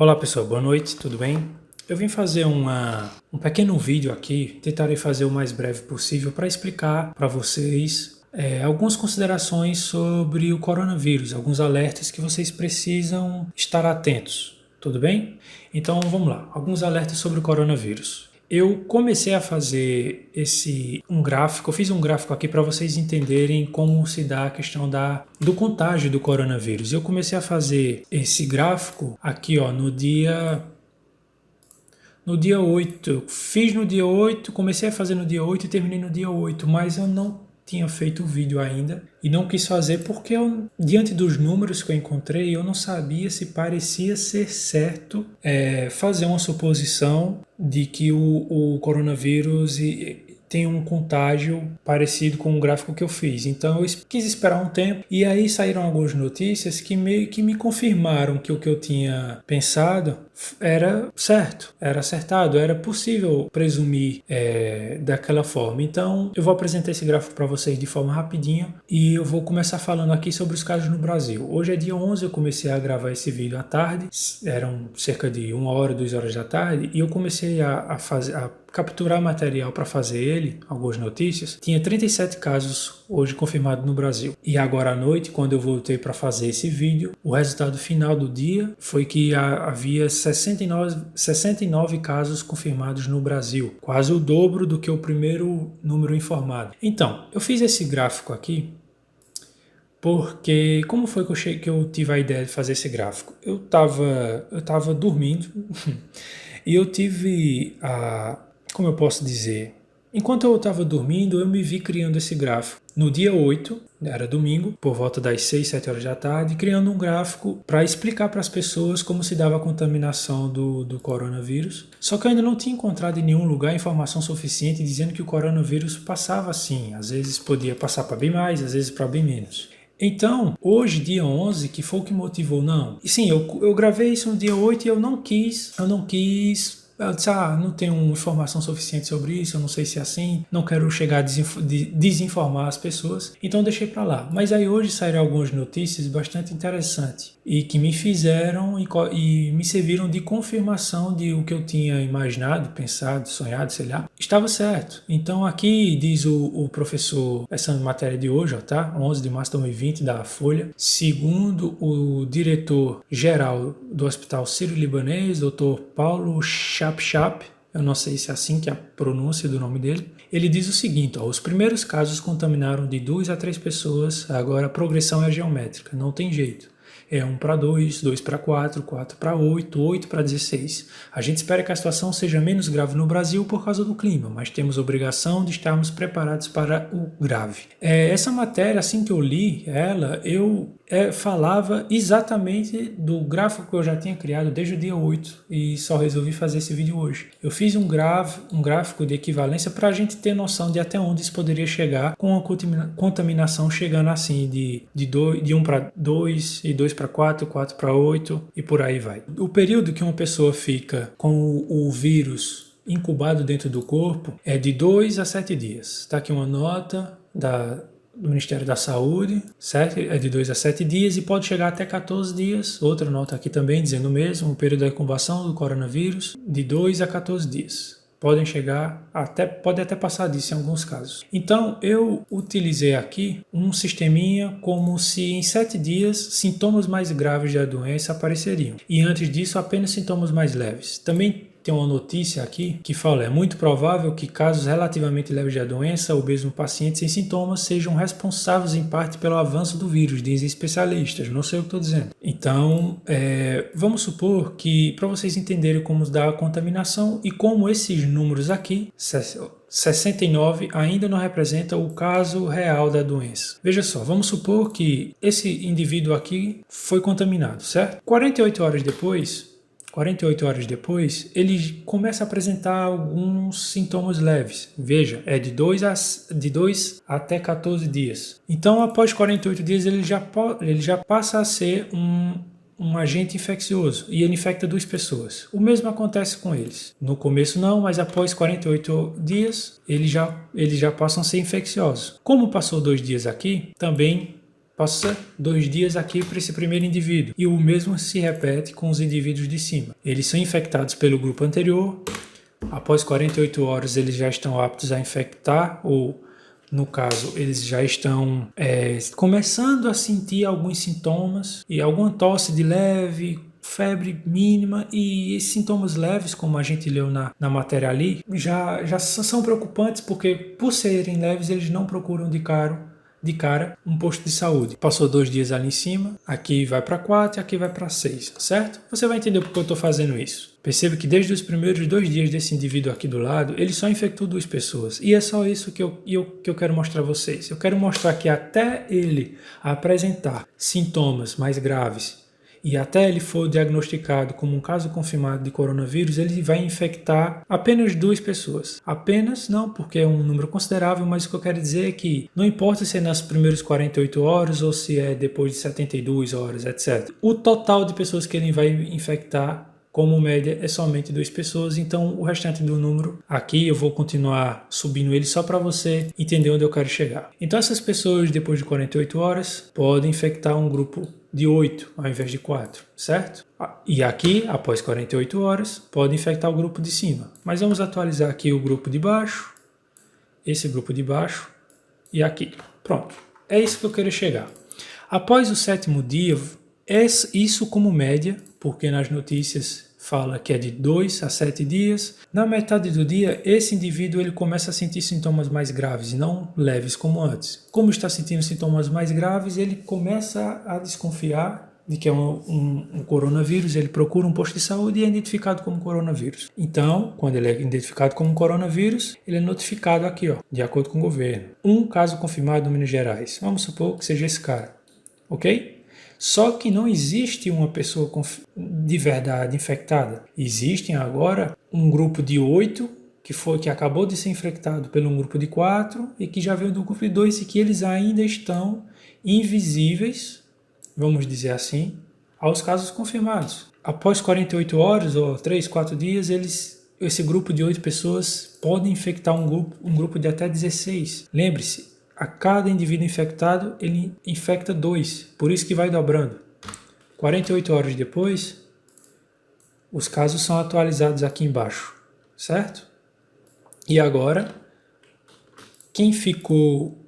Olá pessoal, boa noite, tudo bem? Eu vim fazer um pequeno vídeo aqui, tentarei fazer o mais breve possível para explicar para vocês algumas considerações sobre o coronavírus, alguns alertas que vocês precisam estar atentos, tudo bem? Então vamos lá, alguns alertas sobre o coronavírus. Eu comecei a fazer um gráfico, eu fiz um gráfico aqui para vocês entenderem como se dá a questão do contágio do coronavírus. Eu comecei a fazer esse gráfico aqui ó, no dia 8. Fiz no dia 8, comecei a fazer no dia 8 e terminei no dia 8, mas eu não tinha feito o vídeo ainda e não quis fazer porque diante dos números que eu encontrei, eu não sabia se parecia ser certo fazer uma suposição de que o coronavírus tem um contágio parecido com o gráfico que eu fiz. Então eu quis esperar um tempo e aí saíram algumas notícias que meio que me confirmaram que o que eu tinha pensado era certo, era acertado, era possível presumir daquela forma. Então eu vou apresentar esse gráfico para vocês de forma rapidinha e eu vou começar falando aqui sobre os casos no Brasil. Hoje é dia 11, eu comecei a gravar esse vídeo à tarde, eram cerca de 1 hora, 2 horas da tarde, e eu comecei a capturar material para fazer ele, algumas notícias. Tinha 37 casos hoje confirmados no Brasil. E agora à noite, quando eu voltei para fazer esse vídeo, o resultado final do dia foi que havia 69 casos confirmados no Brasil, quase o dobro do que o primeiro número informado. Então, eu fiz esse gráfico aqui porque, como foi que eu tive a ideia de fazer esse gráfico? Eu tava dormindo e eu tive como eu posso dizer? Enquanto eu estava dormindo, eu me vi criando esse gráfico. No dia 8, era domingo, por volta das 6, 7 horas da tarde, criando um gráfico para explicar para as pessoas como se dava a contaminação do coronavírus. Só que eu ainda não tinha encontrado em nenhum lugar informação suficiente dizendo que o coronavírus passava assim. Às vezes podia passar para bem mais, às vezes para bem menos. Então, hoje, dia 11, que foi o que motivou, não. E sim, eu gravei isso no dia 8 e eu não quis. Eu disse, não tenho informação suficiente sobre isso, eu não sei se é assim, não quero chegar a desinformar as pessoas, então deixei para lá. Mas aí hoje saíram algumas notícias bastante interessantes e que me fizeram e me serviram de confirmação de o que eu tinha imaginado, pensado, sonhado, sei lá, estava certo. Então aqui diz o professor, essa matéria de hoje, ó, tá? 11 de março de 2020 da Folha, segundo o diretor-geral do Hospital Sírio-Libanês, Dr. Paulo Chapchap, eu não sei se é assim que é a pronúncia do nome dele, ele diz o seguinte, ó, os primeiros casos contaminaram de 2 a 3 pessoas, agora a progressão é geométrica, não tem jeito. É 1 para 2, 2 para 4, 4 para 8, 8 para 16. A gente espera que a situação seja menos grave no Brasil por causa do clima, mas temos a obrigação de estarmos preparados para o grave. Essa matéria, assim que eu li ela, eu falava exatamente do gráfico que eu já tinha criado desde o dia 8 e só resolvi fazer esse vídeo hoje. Eu fiz um gráfico de equivalência para a gente ter noção de até onde isso poderia chegar com a contaminação chegando assim de 1 para 2 e 2 para 4, 4 para 8 e por aí vai. O período que uma pessoa fica com o vírus incubado dentro do corpo é de 2 a 7 dias. Está aqui uma nota do Ministério da Saúde, certo? É de 2 a 7 dias e pode chegar até 14 dias. Outra nota aqui também dizendo o mesmo, o período da incubação do coronavírus, de 2 a 14 dias. Pode até passar disso em alguns casos. Então, eu utilizei aqui um sisteminha como se em 7 dias sintomas mais graves da doença apareceriam. E antes disso, apenas sintomas mais leves. Também tem uma notícia aqui que fala, é muito provável que casos relativamente leves da doença ou mesmo pacientes sem sintomas sejam responsáveis em parte pelo avanço do vírus, dizem especialistas, não sei o que estou dizendo. Então, vamos supor que, para vocês entenderem como dá a contaminação e como esses números aqui, 69 ainda não representa o caso real da doença. Veja só, vamos supor que esse indivíduo aqui foi contaminado, certo? 48 horas depois, ele começa a apresentar alguns sintomas leves. Veja, é de 2 até 14 dias. Então, após 48 dias, ele já passa a ser um agente infeccioso e ele infecta 2 pessoas. O mesmo acontece com eles. No começo não, mas após 48 dias, eles já passam a ser infecciosos. Como passou 2 dias aqui, também Passa 2 dias aqui para esse primeiro indivíduo. E o mesmo se repete com os indivíduos de cima. Eles são infectados pelo grupo anterior. Após 48 horas, eles já estão aptos a infectar, ou, no caso, eles já estão começando a sentir alguns sintomas e alguma tosse de leve, febre mínima, e esses sintomas leves, como a gente leu na matéria ali, já são preocupantes, porque por serem leves, eles não procuram de cara um posto de saúde. Passou 2 dias ali em cima, aqui vai para 4 e aqui vai para 6, certo? Você vai entender por que eu estou fazendo isso. Perceba que desde os primeiros 2 dias desse indivíduo aqui do lado, ele só infectou 2 pessoas. E é só isso que eu quero mostrar a vocês. Eu quero mostrar que até ele apresentar sintomas mais graves e até ele for diagnosticado como um caso confirmado de coronavírus, ele vai infectar apenas 2 pessoas. Apenas não, porque é um número considerável, mas o que eu quero dizer é que não importa se é nas primeiras 48 horas ou se é depois de 72 horas, etc. O total de pessoas que ele vai infectar, como média, é somente 2 pessoas, então o restante do número aqui eu vou continuar subindo ele só para você entender onde eu quero chegar. Então essas pessoas, depois de 48 horas, podem infectar um grupo de 8 ao invés de 4, certo? E aqui, após 48 horas, pode infectar o grupo de cima. Mas vamos atualizar aqui o grupo de baixo, esse grupo de baixo e aqui. Pronto, é isso que eu quero chegar. Após o 7º dia, isso como média, porque nas notícias fala que é de 2 a 7 dias. Na metade do dia, esse indivíduo ele começa a sentir sintomas mais graves e não leves como antes. Como está sentindo sintomas mais graves, ele começa a desconfiar de que é um coronavírus, ele procura um posto de saúde e é identificado como coronavírus. Então, quando ele é identificado como coronavírus, ele é notificado aqui, ó, de acordo com o governo. Um caso confirmado em Minas Gerais. Vamos supor que seja esse cara, ok? Só que não existe uma pessoa de verdade infectada. Existem agora um grupo de 8 que acabou de ser infectado pelo grupo de 4 e que já veio do grupo de 2 e que eles ainda estão invisíveis, vamos dizer assim, aos casos confirmados. Após 48 horas ou 3, 4 dias, esse grupo de 8 pessoas pode infectar um grupo de até 16. Lembre-se, a cada indivíduo infectado, ele infecta 2, por isso que vai dobrando. 48 horas depois, os casos são atualizados aqui embaixo, certo? E agora, quem ficou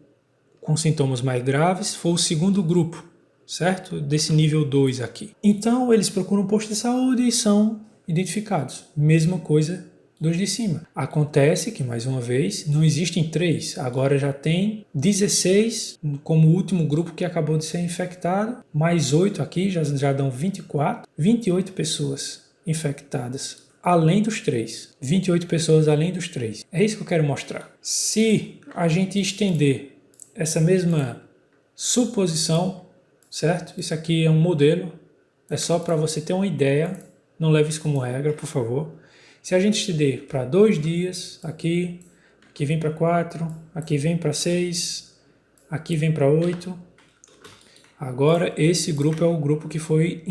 com sintomas mais graves foi o 2º grupo, certo? Desse nível 2 aqui. Então, eles procuram um posto de saúde e são identificados. Mesma coisa dos de cima. Acontece que, mais uma vez, não existem 3, agora já tem 16 como último grupo que acabou de ser infectado, mais 8 aqui, já dão 24, 28 pessoas infectadas, além dos 3. 28 pessoas além dos 3. É isso que eu quero mostrar. Se a gente estender essa mesma suposição, certo? Isso aqui é um modelo, é só para você ter uma ideia, não leve isso como regra, por favor. Se a gente estender para 2 dias, aqui vem para 4, aqui vem para 6, aqui vem para 8. Agora, esse grupo é o grupo que foi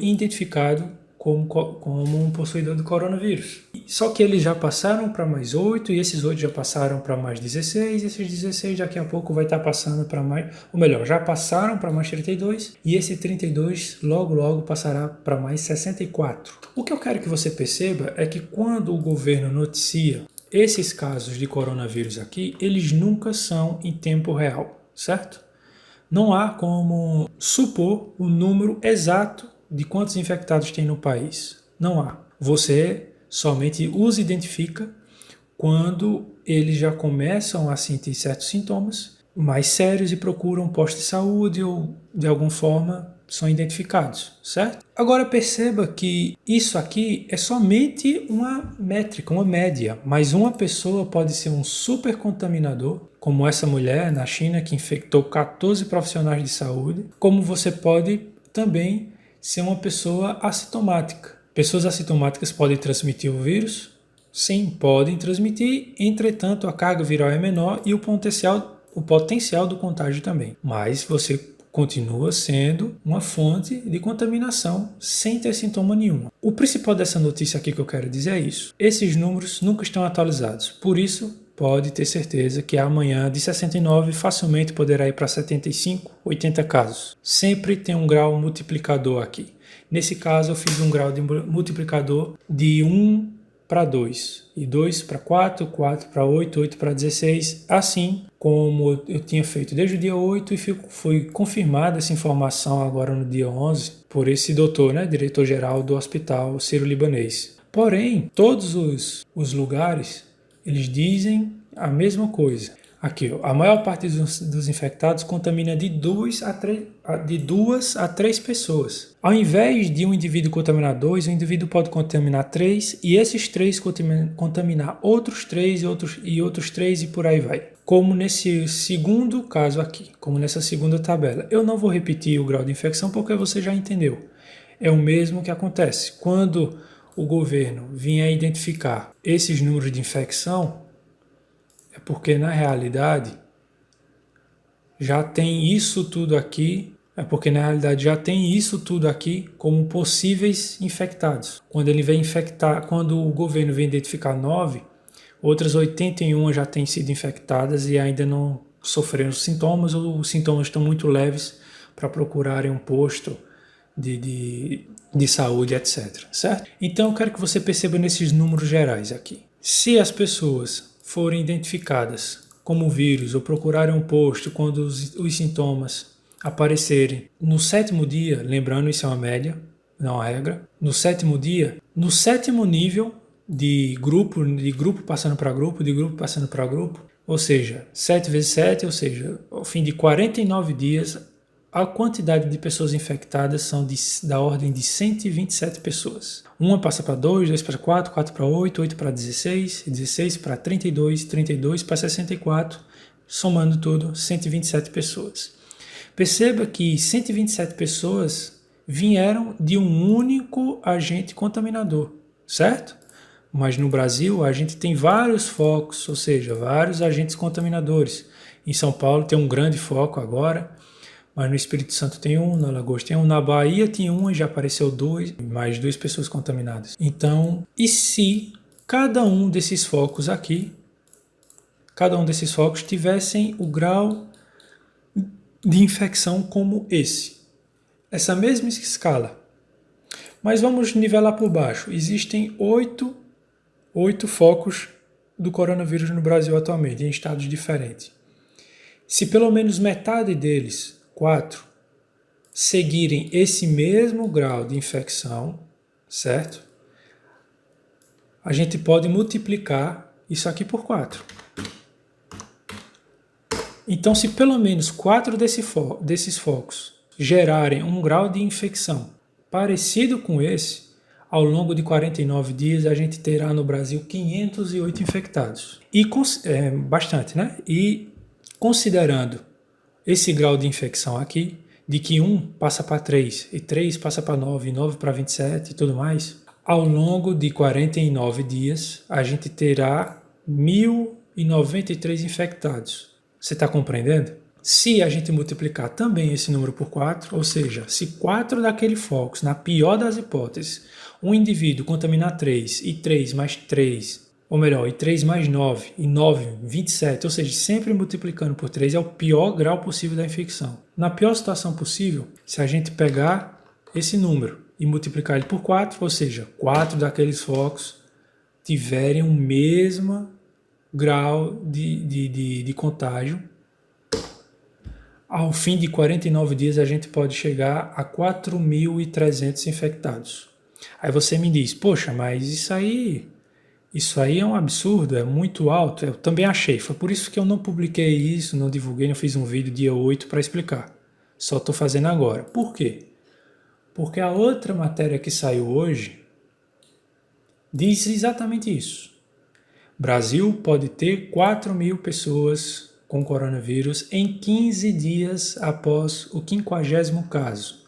identificado como um possuidor do coronavírus. Só que eles já passaram para mais 8, e esses 8 já passaram para mais 16, e esses 16 daqui a pouco vai estar passando para mais, ou melhor, já passaram para mais 32, e esse 32 logo passará para mais 64. O que eu quero que você perceba é que quando o governo noticia esses casos de coronavírus aqui, eles nunca são em tempo real, certo? Não há como supor o número exato de quantos infectados tem no país. Não há. Você somente os identifica quando eles já começam a sentir certos sintomas mais sérios e procuram um posto de saúde ou, de alguma forma, são identificados, certo? Agora perceba que isso aqui é somente uma métrica, uma média, mas uma pessoa pode ser um super contaminador, como essa mulher na China que infectou 14 profissionais de saúde, como você pode também ser uma pessoa assintomática. Pessoas assintomáticas podem transmitir o vírus? Sim, podem transmitir, entretanto a carga viral é menor e o potencial do contágio também. Mas você continua sendo uma fonte de contaminação sem ter sintoma nenhum. O principal dessa notícia aqui que eu quero dizer é isso. Esses números nunca estão atualizados. Por isso, pode ter certeza que amanhã de 69 facilmente poderá ir para 75, 80 casos. Sempre tem um grau multiplicador aqui. Nesse caso eu fiz um grau de multiplicador de 1 para 2, e 2 para 4, 4 para 8, 8 para 16, assim como eu tinha feito desde o dia 8 e foi confirmada essa informação agora no dia 11 por esse doutor, né, diretor-geral do Hospital Sírio-Libanês. Porém, todos os lugares, eles dizem a mesma coisa. Aqui, ó, a maior parte dos infectados contamina de 2 a 3 pessoas. Ao invés de um indivíduo contaminar 2, o indivíduo pode contaminar 3 e esses 3 contaminar outros 3 e outros 3 e por aí vai. Como nesse segundo caso aqui, como nessa segunda tabela. Eu não vou repetir o grau de infecção porque você já entendeu. É o mesmo que acontece. Quando o governo vier identificar esses números de infecção, é porque na realidade já tem isso tudo aqui, como possíveis infectados. Quando ele vem infectar, quando o governo vem identificar 9, outras 81 já têm sido infectadas e ainda não sofreram sintomas ou os sintomas estão muito leves para procurarem um posto de saúde, etc. Certo? Então eu quero que você perceba nesses números gerais aqui. Se as pessoas forem identificadas como vírus ou procurarem um posto quando os sintomas aparecerem no 7º dia, lembrando isso é uma média, não é uma regra, no 7º dia, no 7º nível de grupo passando para grupo, de grupo passando para grupo, ou seja, 7 vezes 7, ou seja, ao fim de 49 dias, a quantidade de pessoas infectadas são da ordem de 127 pessoas. Uma passa para 2, 2 para 4, 4 para 8, 8 para 16, 16 para 32, 32 para 64, somando tudo, 127 pessoas. Perceba que 127 pessoas vieram de um único agente contaminador, certo? Mas no Brasil a gente tem vários focos, ou seja, vários agentes contaminadores. Em São Paulo tem um grande foco agora, mas no Espírito Santo tem um, no Alagoas tem um, na Bahia tinha um e já apareceu mais 2 pessoas contaminadas. Então, e se cada um desses focos tivessem o grau de infecção como essa mesma escala? Mas vamos nivelar por baixo. Existem 8 focos do coronavírus no Brasil atualmente, em estados diferentes. Se pelo menos metade deles, 4, seguirem esse mesmo grau de infecção, certo? A gente pode multiplicar isso aqui por 4. Então, se pelo menos 4 desses focos gerarem um grau de infecção parecido com esse, ao longo de 49 dias a gente terá no Brasil 508 infectados. E bastante, né? E considerando esse grau de infecção aqui, de que 1 passa para 3, e 3 passa para 9, e 9 para 27 e tudo mais, ao longo de 49 dias, a gente terá 1.093 infectados. Você está compreendendo? Se a gente multiplicar também esse número por 4, ou seja, se 4 daquele focos, na pior das hipóteses, um indivíduo contaminar 3, e 3 mais 3, ou melhor, e 3 mais 9, e 9, 27, ou seja, sempre multiplicando por 3 é o pior grau possível da infecção. Na pior situação possível, se a gente pegar esse número e multiplicar ele por 4, ou seja, 4 daqueles focos tiverem o mesmo grau de contágio, ao fim de 49 dias a gente pode chegar a 4.300 infectados. Aí você me diz, poxa, mas isso aí é um absurdo, é muito alto. Eu também achei, foi por isso que eu não publiquei isso, não divulguei, não fiz um vídeo dia 8 para explicar. Só estou fazendo agora. Por quê? Porque a outra matéria que saiu hoje diz exatamente isso. Brasil pode ter 4.000 pessoas com coronavírus em 15 dias após o 50º caso.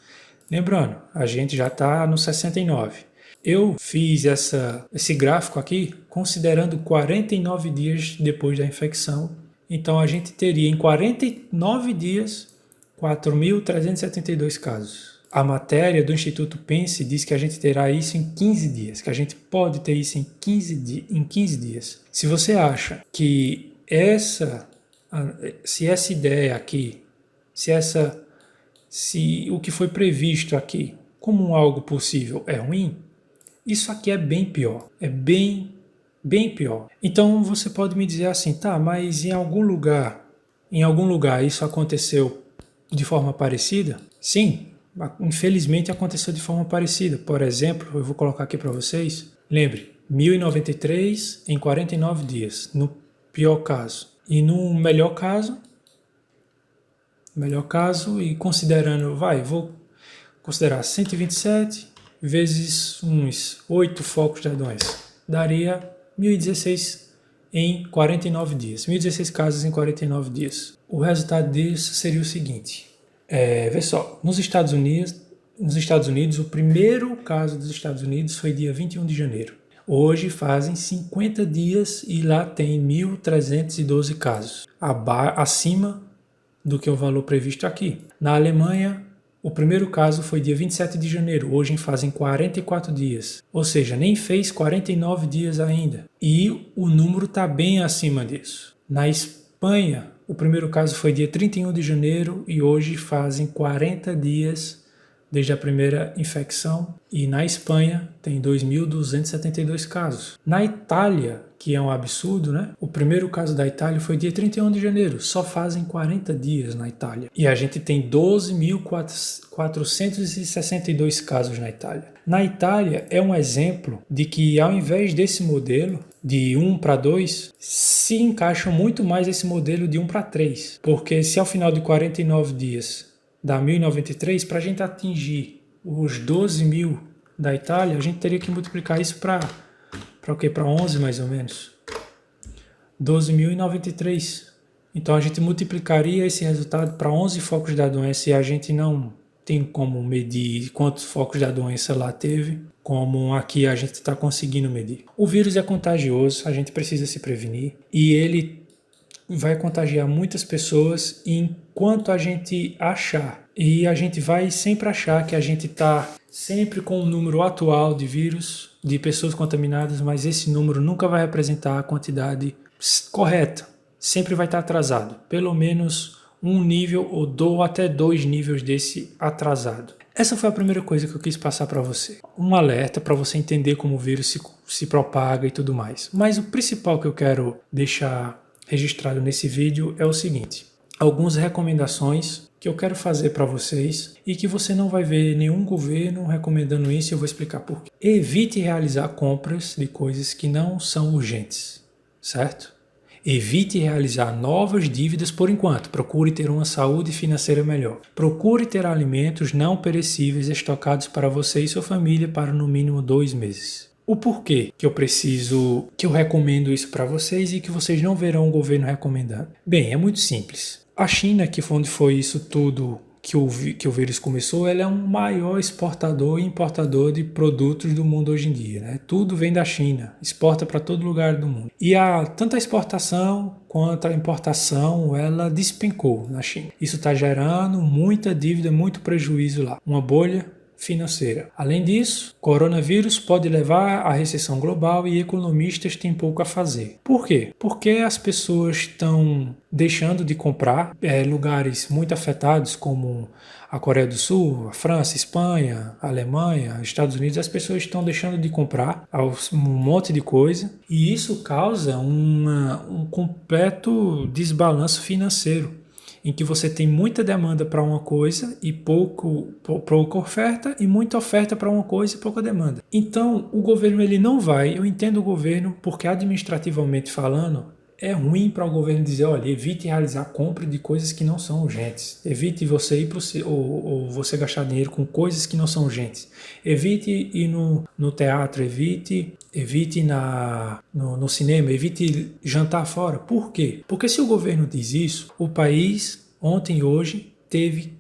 Lembrando, a gente já está no 69. Eu fiz esse gráfico aqui considerando 49 dias depois da infecção. Então a gente teria em 49 dias 4.372 casos. A matéria do Instituto Pense diz que a gente terá isso em 15 dias, que a gente pode ter isso em 15 dias. Se você acha que se essa ideia aqui, se o que foi previsto aqui como algo possível é ruim, isso aqui é bem pior, é bem pior. Então você pode me dizer assim, tá, mas em algum lugar isso aconteceu de forma parecida? Sim, infelizmente aconteceu de forma parecida. Por exemplo, eu vou colocar aqui para vocês. Lembre, 1093 em 49 dias, no pior caso. E no melhor caso, e considerando, vou considerar 127 vezes uns 8 focos da doença. Daria 1016 em 49 dias. 1016 casos em 49 dias. O resultado disso seria o seguinte. Vê só, nos Estados Unidos, o primeiro caso dos Estados Unidos foi dia 21 de janeiro. Hoje fazem 50 dias e lá tem 1.312 casos, acima do que o valor previsto aqui. Na Alemanha, o primeiro caso foi dia 27 de janeiro, hoje fazem 44 dias, ou seja, nem fez 49 dias ainda. E o número está bem acima disso. Na Espanha, o primeiro caso foi dia 31 de janeiro e hoje fazem 40 dias desde a primeira infecção. E na Espanha tem 2.272 casos. Na Itália, que é um absurdo, né? O primeiro caso da Itália foi dia 31 de janeiro, só fazem 40 dias na Itália. E a gente tem 12.462 casos na Itália. Na Itália é um exemplo de que ao invés desse modelo de 1 para 2, se encaixa muito mais esse modelo de 1 para 3. Porque se ao final de 49 dias dá 1.093, para a gente atingir os 12.000 da Itália, a gente teria que multiplicar isso para o quê? Para 11 mais ou menos. 12.093. Então a gente multiplicaria esse resultado para 11 focos da doença e a gente não tem como medir quantos focos da doença lá teve, como aqui a gente está conseguindo medir. O vírus é contagioso, a gente precisa se prevenir e ele vai contagiar muitas pessoas enquanto a gente achar. E a gente vai sempre achar que a gente está sempre com o número atual de vírus, de pessoas contaminadas, mas esse número nunca vai representar a quantidade correta. Sempre vai estar atrasado. Pelo menos um nível ou até 2 níveis desse atrasado. Essa foi a primeira coisa que eu quis passar para você. Um alerta para você entender como o vírus se propaga e tudo mais. Mas o principal que eu quero deixar registrado nesse vídeo é o seguinte: algumas recomendações que eu quero fazer para vocês e que você não vai ver nenhum governo recomendando isso e eu vou explicar por quê. Evite realizar compras de coisas que não são urgentes, certo? Evite realizar novas dívidas por enquanto. Procure ter uma saúde financeira melhor. Procure ter alimentos não perecíveis estocados para você e sua família para no mínimo 2 meses. O porquê que eu recomendo isso para vocês e que vocês não verão o governo recomendando? Bem, é muito simples. A China, que foi onde foi isso tudo que o vírus começou, ela é um maior exportador e importador de produtos do mundo hoje em dia, né? Tudo vem da China, exporta para todo lugar do mundo. E tanto a exportação quanto a importação, ela despencou na China. Isso está gerando muita dívida, muito prejuízo lá. Uma bolha financeira. Além disso, coronavírus pode levar à recessão global e economistas têm pouco a fazer. Por quê? Porque as pessoas estão deixando de comprar lugares muito afetados como a Coreia do Sul, a França, a Espanha, a Alemanha, os Estados Unidos, as pessoas estão deixando de comprar um monte de coisa e isso causa um completo desbalanço financeiro, em que você tem muita demanda para uma coisa e pouca oferta, e muita oferta para uma coisa e pouca demanda. Então, o governo ele não vai, eu entendo o governo, porque administrativamente falando, é ruim para o governo dizer, olha, evite realizar compra de coisas que não são urgentes. Evite você ir ou você gastar dinheiro com coisas que não são urgentes. Evite ir no teatro, evite no cinema, evite jantar fora. Por quê? Porque se o governo diz isso, o país ontem e hoje teve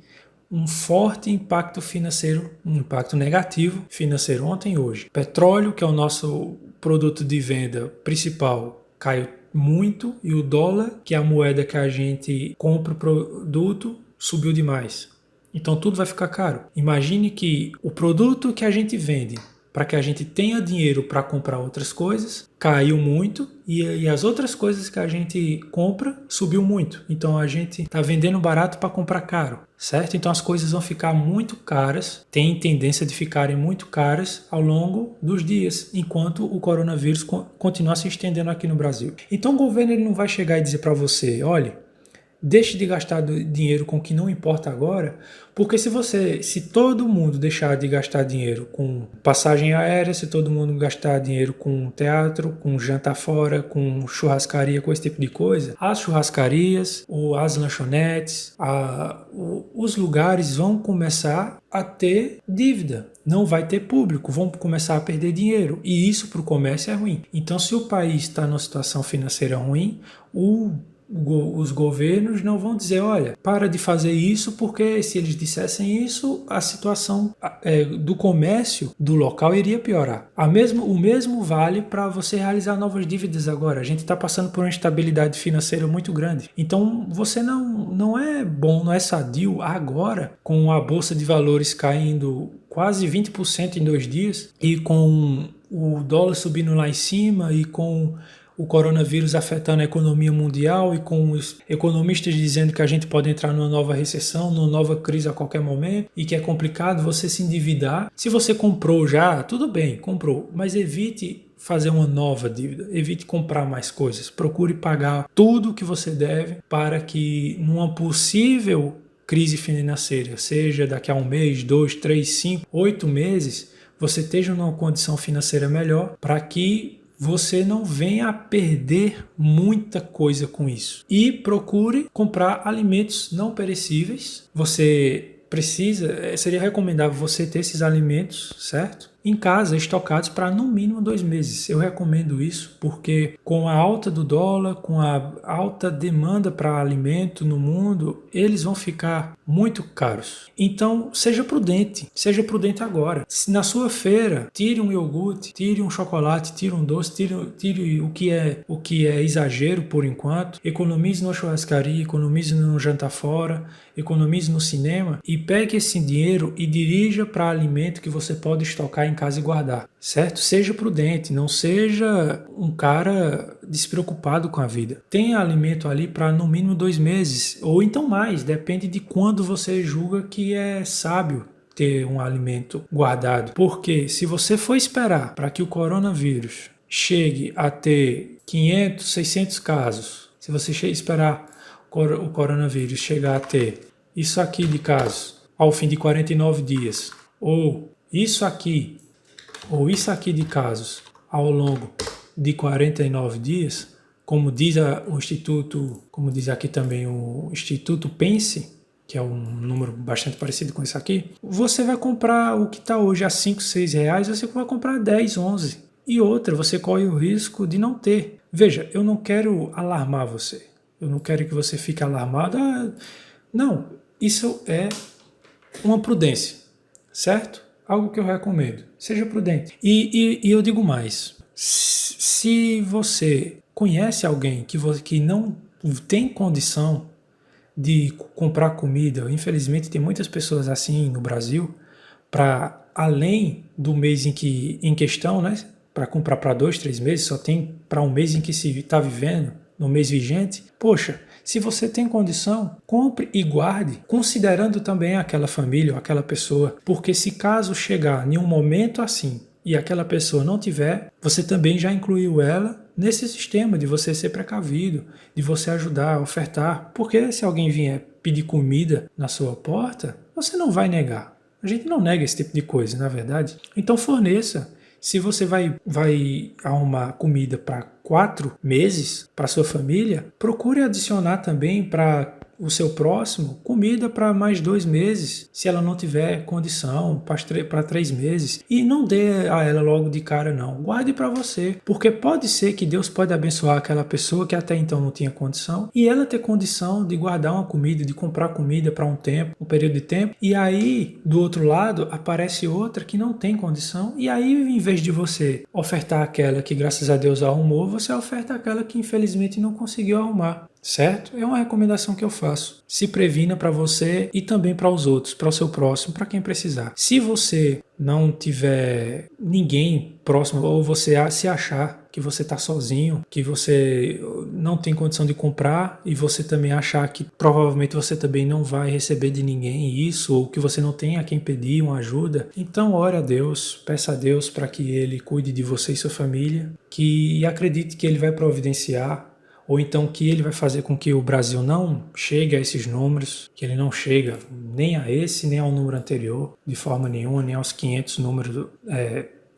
um forte impacto financeiro, um impacto negativo financeiro ontem e hoje. Petróleo, que é o nosso produto de venda principal, caiu muito e o dólar, que é a moeda que a gente compra o produto, subiu demais. Então tudo vai ficar caro. Imagine que o produto que a gente vende para que a gente tenha dinheiro para comprar outras coisas, caiu muito e as outras coisas que a gente compra subiu muito. Então a gente está vendendo barato para comprar caro, certo? Então as coisas vão ficar muito caras, tem tendência de ficarem muito caras ao longo dos dias, enquanto o coronavírus continuar se estendendo aqui no Brasil. Então o governo ele não vai chegar e dizer para você, olha, deixe de gastar dinheiro com o que não importa agora, porque se todo mundo deixar de gastar dinheiro com passagem aérea, se todo mundo gastar dinheiro com teatro, com jantar fora, com churrascaria, com esse tipo de coisa, as churrascarias, ou as lanchonetes, os lugares vão começar a ter dívida. Não vai ter público, vão começar a perder dinheiro. E isso para o comércio é ruim. Então, se o país está numa situação financeira ruim, os governos não vão dizer, olha, para de fazer isso, porque se eles dissessem isso, a situação do comércio do local iria piorar. O mesmo vale para você realizar novas dívidas agora. A gente está passando por uma instabilidade financeira muito grande. Então você não é bom, não é sadio agora, com a Bolsa de Valores caindo quase 20% em 2 dias, e com o dólar subindo lá em cima, e com o coronavírus afetando a economia mundial e com os economistas dizendo que a gente pode entrar numa nova recessão, numa nova crise a qualquer momento e que é complicado você se endividar. Se você comprou já, tudo bem, comprou, mas evite fazer uma nova dívida, evite comprar mais coisas, procure pagar tudo que você deve para que numa possível crise financeira, seja daqui a 1 mês, 2, 3, 5, 8 meses, você esteja numa condição financeira melhor para que você não venha a perder muita coisa com isso. E procure comprar alimentos não perecíveis. Seria recomendável você ter esses alimentos, certo? Em casa, estocados para no mínimo 2 meses. Eu recomendo isso porque com a alta do dólar, com a alta demanda para alimento no mundo, eles vão ficar muito caros. Então, seja prudente agora. Na sua feira, tire um iogurte, tire um chocolate, tire um doce, tire o que é exagero por enquanto, economize na churrascaria, economize no jantar fora, economize no cinema e pegue esse dinheiro e dirija para alimento que você pode estocar em casa e guardar, certo? Seja prudente, não seja um cara despreocupado com a vida. Tenha alimento ali para no mínimo 2 meses, ou então mais, depende de quando você julga que é sábio ter um alimento guardado. Porque se você for esperar para que o coronavírus chegue a ter 500, 600 casos, se você esperar o coronavírus chegar a ter isso aqui de casos ao fim de 49 dias, ou isso aqui de casos ao longo de 49 dias, como diz o Instituto, como diz aqui também o Instituto Pense, que é um número bastante parecido com isso aqui, você vai comprar o que está hoje a 5, 6 reais, você vai comprar 10, 11. E outra, você corre o risco de não ter. Veja, eu não quero alarmar você. Eu não quero que você fique alarmado. Não, isso é uma prudência, certo? Algo que eu recomendo. Seja prudente. E eu digo mais. Se você conhece alguém que não tem condição de comprar comida, infelizmente tem muitas pessoas assim no Brasil, para além do mês em questão, né? Para comprar para 2, 3 meses, só tem para um mês em que se está vivendo, no mês vigente. Poxa, se você tem condição, compre e guarde, considerando também aquela família ou aquela pessoa, porque se caso chegar em um momento assim e aquela pessoa não tiver, você também já incluiu ela nesse sistema de você ser precavido, de você ajudar, ofertar, porque se alguém vier pedir comida na sua porta, você não vai negar. A gente não nega esse tipo de coisa, na verdade. Então forneça. Se você vai arrumar comida para 4 meses para sua família, procure adicionar também para o seu próximo comida para mais 2 meses, se ela não tiver condição, para 3 meses. E não dê a ela logo de cara não, guarde para você, porque pode ser que Deus pode abençoar aquela pessoa que até então não tinha condição, e ela ter condição de guardar uma comida, de comprar comida para um período de tempo, e aí do outro lado aparece outra que não tem condição, e aí em vez de você ofertar aquela que graças a Deus arrumou, você oferta aquela que infelizmente não conseguiu arrumar. certo? É uma recomendação que eu faço. Se previna para você e também para os outros, para o seu próximo, para quem precisar. Se você não tiver ninguém próximo ou você se achar que você está sozinho, que você não tem condição de comprar e você também achar que provavelmente você também não vai receber de ninguém isso, ou que você não tem a quem pedir uma ajuda, então ore a Deus, peça a Deus para que Ele cuide de você e sua família, que acredite que Ele vai providenciar, ou então que ele vai fazer com que o Brasil não chegue a esses números, que ele não chega nem a esse, nem ao número anterior, de forma nenhuma, nem aos 500 números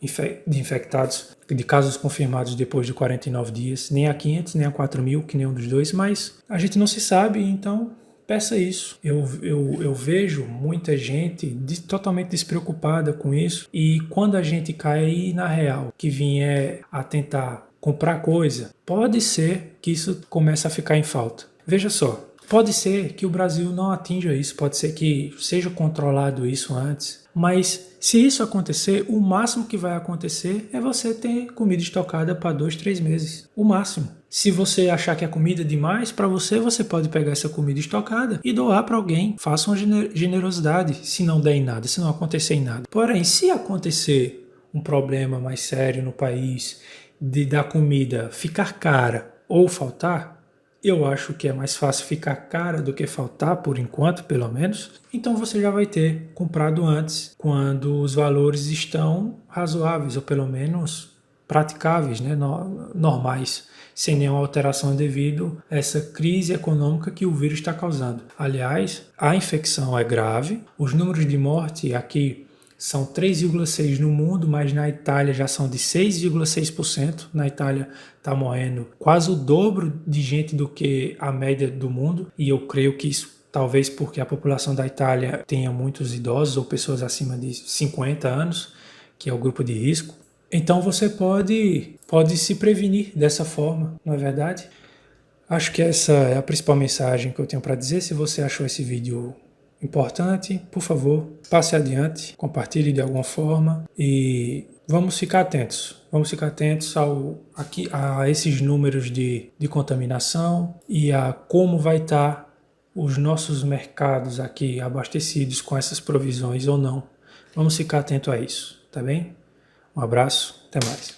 de infectados, de casos confirmados depois de 49 dias, nem a 500, nem a 4.000, que nenhum dos dois, mas a gente não se sabe, então peça isso. Eu vejo muita gente totalmente despreocupada com isso, e quando a gente cai aí na real, que vier a tentar comprar coisa, pode ser que isso comece a ficar em falta. Veja só, pode ser que o Brasil não atinja isso, pode ser que seja controlado isso antes, mas se isso acontecer, o máximo que vai acontecer é você ter comida estocada para 2, 3 meses. O máximo. Se você achar que é comida demais para você, você pode pegar essa comida estocada e doar para alguém. Faça uma generosidade, se não der em nada, se não acontecer em nada. Porém, se acontecer um problema mais sério no país, da comida ficar cara ou faltar, eu acho que é mais fácil ficar cara do que faltar, por enquanto, pelo menos. Então você já vai ter comprado antes, quando os valores estão razoáveis, ou pelo menos praticáveis, né? Normais, sem nenhuma alteração devido a essa crise econômica que o vírus está causando. Aliás, a infecção é grave, os números de morte aqui são 3,6% no mundo, mas na Itália já são de 6,6%. Na Itália está morrendo quase o dobro de gente do que a média do mundo, e eu creio que isso talvez porque a população da Itália tenha muitos idosos ou pessoas acima de 50 anos, que é o grupo de risco. Então você pode se prevenir dessa forma, não é verdade? Acho que essa é a principal mensagem que eu tenho para dizer. Se você achou esse vídeo importante, por favor, passe adiante, compartilhe de alguma forma e vamos ficar atentos. Vamos ficar atentos a esses números de contaminação e a como vai estar os nossos mercados aqui abastecidos com essas provisões ou não. Vamos ficar atento a isso, tá bem? Um abraço, até mais.